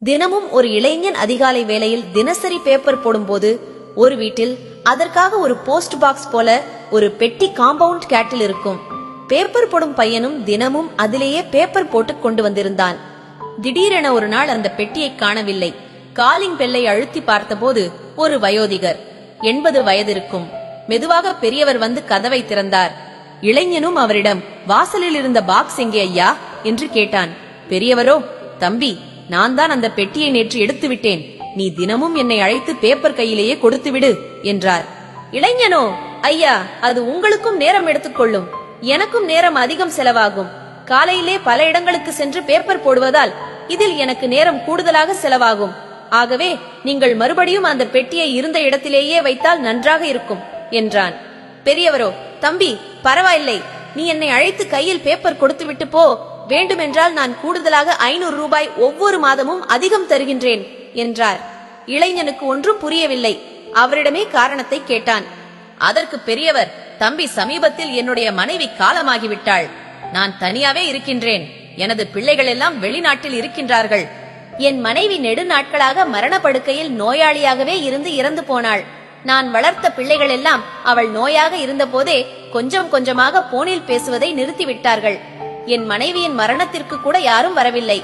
தினமும் ஒரு இளைஞன் அதிகாலை வேளையில் தினசரி பேப்பர் போடும்போது ஒரு வீட்டில் அதற்காக ஒரு போஸ்ட் பாக்ஸ் போல ஒரு பெட்டி காம்பவுண்ட் கேட்டில் இருக்கும். பேப்பர் போடும் பையனும் தினமும் அதிலேயே பேப்பர் போட்டு கொண்டு வந்திருந்தான். திடீரென ஒரு நாள் அந்த பெட்டியை காணவில்லை. காலிங் பெல்லை அழுத்தி பார்த்தபோது ஒரு வயோதிகர், 80 வயதிருக்கும், மெதுவாக பெரியவர் வந்து கதவை திறந்தார். இளைஞனும் அவரிடம், வாசலில் இருந்த பாக்ஸ் எங்கே ஐயா என்று கேட்டான். பெரியவரோ, தம்பி, நான் தான் அந்த பெட்டியை நேற்று எடுத்து விட்டேன். நீ தினமும் என்னை அழைத்து பேப்பர் கையிலேயே கொடுத்து விடு என்றார். இளைஞனோ, ஐயா, அது உங்களுக்கும் நேரம் எடுத்துக்கொள்ளும், எனக்கும் நேரம் அதிகம் செலவாகும். காலையிலே பல இடங்களுக்கு சென்று பேப்பர் போடுவதால் இதில் எனக்கு நேரம் கூடுதலாக செலவாகும். ஆகவே நீங்கள் மறுபடியும் அந்த பெட்டியை இருந்த இடத்திலேயே வைத்தால் நன்றாக இருக்கும் என்றான். பெரியவரோ, தம்பி, பரவாயில்லை, நீ என்னை அழைத்து கையில் பேப்பர் கொடுத்து விட்டு போ. வேண்டுமென்றால் நான் கூடுதலாக 500 ரூபாய் ஒவ்வொரு மாதமும் அதிகம் தருகின்றேன் என்றார். இளைஞனுக்கு ஒன்றும் புரியவில்லை. அவரிடமே காரணத்தை கேட்டான். அதற்கு பெரியவர், தம்பி, சமீபத்தில் என்னுடைய மனைவி காலமாகிவிட்டாள். நான் தனியாவே இருக்கின்றேன். எனது பிள்ளைகள் எல்லாம் வெளிநாட்டில் இருக்கின்றார்கள். என் மனைவி நெடுநாட்களாக மரணப்படுக்கையில் நோயாளியாகவே இருந்து இறந்து போனாள். நான் வளர்த்த பிள்ளைகள் எல்லாம் அவள் நோயாக இருந்த போதே கொஞ்சம் கொஞ்சமாக போனில் பேசுவதை நிறுத்திவிட்டார்கள். என் மனைவியின் மரணத்திற்கு கூட யாரும் வரவில்லை.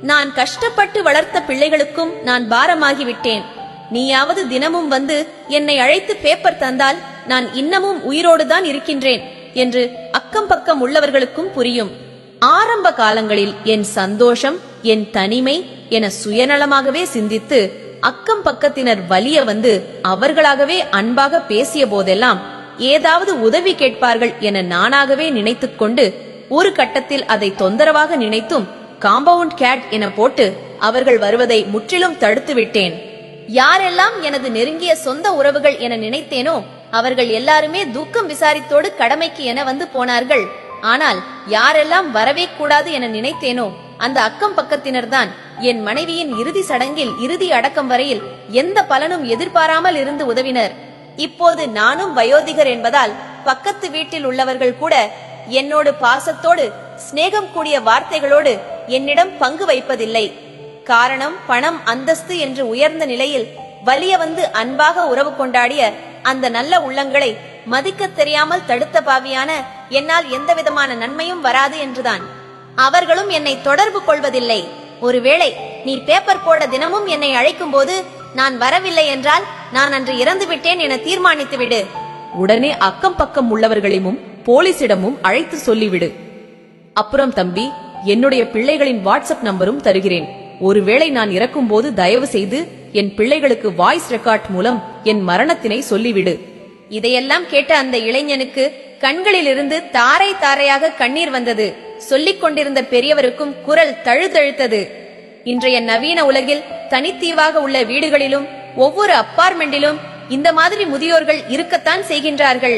நான் கஷ்டப்பட்டு வளர்த்த பிள்ளைகளுக்கும் நான் பாரமாகிவிட்டேன். நீயாவது தினமும் வந்து என்னை அழைத்து பேப்பர் தந்தால் நான் இன்னமும் உயிரோடுதான் இருக்கின்றேன் என்று அக்கம் பக்கம் உள்ளவர்களுக்கும் புரியும். ஆரம்ப காலங்களில் என் சந்தோஷம், என் தனிமை என சுயநலமாகவே சிந்தித்து அக்கம் பக்கத்தினர் வலிய வந்து அவர்களாகவே அன்பாக பேசிய போதெல்லாம் ஏதாவது உதவி கேட்பார்கள் என நானாகவே நினைத்துக் கொண்டு ஒரு கட்டத்தில் அதை தொந்தரவாக நினைத்தும் காம்பவுண்ட் கேட் என போட்டு அவர்கள் வருவதை முற்றிலும் தடுத்து விட்டேன். யாரெல்லாம் எனது நெருங்கிய சொந்த உறவுகள் என நினைத்தேனோ அவர்கள் எல்லாருமே துக்கம் விசாரித்தோடு கடமைக்கு என வந்து போனார்கள். ஆனால் யாரெல்லாம் வரவே கூடாது என நினைத்தேனோ அந்த அக்கம் பக்கத்தினர்தான் என் மனைவியின் இறுதி சடங்கில் இறுதி அடக்கம் வரையில் எந்த பலனும் எதிர்பாராமல் இருந்து உதவினர். இப்போது நானும் வயோதிகர் என்பதால் பக்கத்து வீட்டில் உள்ளவர்கள் கூட என்னோடு பாசத்தோடு சிநேகம் கூடிய வார்த்தைகளோடு என்னிடம் பங்கு வைப்பதில்லை. காரணம், பணம், அந்தஸ்து என்று உயர்ந்த நிலையில் வலிய வந்து அன்பாக உறவு கொண்டாடிய அந்த நல்ல உள்ளங்களை மதிக்க தெரியாமல் தடுத்த பாவியான என்னால் எந்தவிதமான நன்மையும் வராது என்றுதான். அவர்களும் என்னை தொடர்பு கொள்வதில்லை. ஒருவேளை நீ பேப்பர் போட தினமும் என்னை அழைக்கும் போது நான் வரவில்லை என்றால் நான் அன்று இறந்து விட்டேன் என தீர்மானித்து விடு. உடனே அக்கம் பக்கம் உள்ளவர்களையும் போலீசிடமும் அழைத்து சொல்லிவிடு. அப்புறம் தம்பி, என்னுடைய பிள்ளைகளின் வாட்ஸ்அப் நம்பரும் தருகிறேன். ஒருவேளை நான் இறக்கும் போது தயவு செய்து என் பிள்ளைகளுக்கு வாய்ஸ் ரெக்கார்ட் மூலம் என் மரணத்தினை சொல்லிவிடு. இதையெல்லாம் கேட்ட அந்த இளைஞனுக்கு கண்களிலிருந்து தாரை தாரையாக கண்ணீர் வந்தது. சொல்லிக் கொண்டிருந்த பெரியவருக்கும் குரல் தழுதழுத்தது. இன்றைய நவீன உலகில் தனித்தீவாக உள்ள வீடுகளிலும் ஒவ்வொரு அப்பார்ட்மெண்டிலும் இந்த மாதிரி முதியோர்கள் இருக்கத்தான் செய்கின்றார்கள்.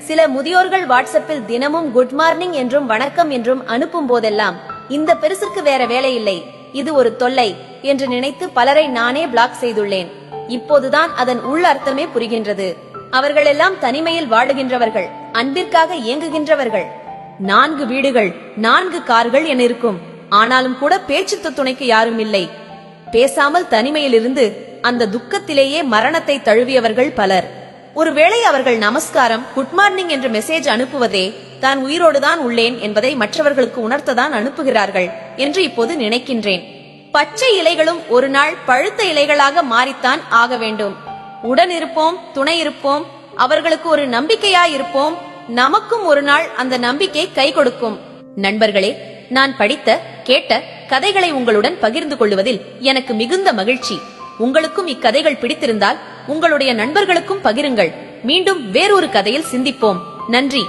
சில முதியோர்கள் வாட்ஸ்அப்பில் தினமும் குட் மார்னிங் என்றும் வணக்கம் என்றும் அனுப்பும் போதெல்லாம் இந்த பெருசுக்கு வேற வேலை இல்லை, இது ஒரு தொல்லை என்று நினைத்து பலரை நானே பிளாக் செய்துள்ளேன். இப்போதுதான் அதன் உள் அர்த்தமே புரிகின்றது. அவர்கள் எல்லாம் தனிமையில் வாடுகின்றவர்கள், அன்பிற்காக இயங்குகின்றவர்கள். 4 வீடுகள், 4 கார்கள் என இருக்கும். ஆனாலும் கூட பேச்சு துணைக்கு யாரும் இல்லை. பேசாமல் தனிமையில் இருந்து அந்த துக்கத்திலேயே மரணத்தை தழுவியவர்கள் பலர். ஒருவேளை அவர்கள் நமஸ்காரம், குட் மார்னிங் என்ற மெசேஜ் அனுப்புவதே தான் உயிரோடுதான் உள்ளேன் என்பதை மற்றவர்களுக்கு உணர்த்ததான் அனுப்புகிறார்கள் என்று இப்போது நினைக்கின்றேன். பச்சை இலைகளும் ஒரு நாள் பழுத்த இலைகளாக மாறித்தான் ஆக வேண்டும். உடன் இருப்போம், துணை இருப்போம், அவர்களுக்கு ஒரு நம்பிக்கையாயிருப்போம். நமக்கும் ஒரு நாள் அந்த நம்பிக்கை கை கொடுக்கும். நண்பர்களே, நான் படித்த, கேட்ட கதைகளை உங்களுடன் பகிர்ந்து கொள்வதில் எனக்கு மிகுந்த மகிழ்ச்சி. உங்களுக்கும் இக்கதைகள் பிடித்திருந்தால் உங்களுடைய நண்பர்களுக்கும் பகிருங்கள். மீண்டும் வேறொரு கதையில் சிந்திப்போம். நன்றி.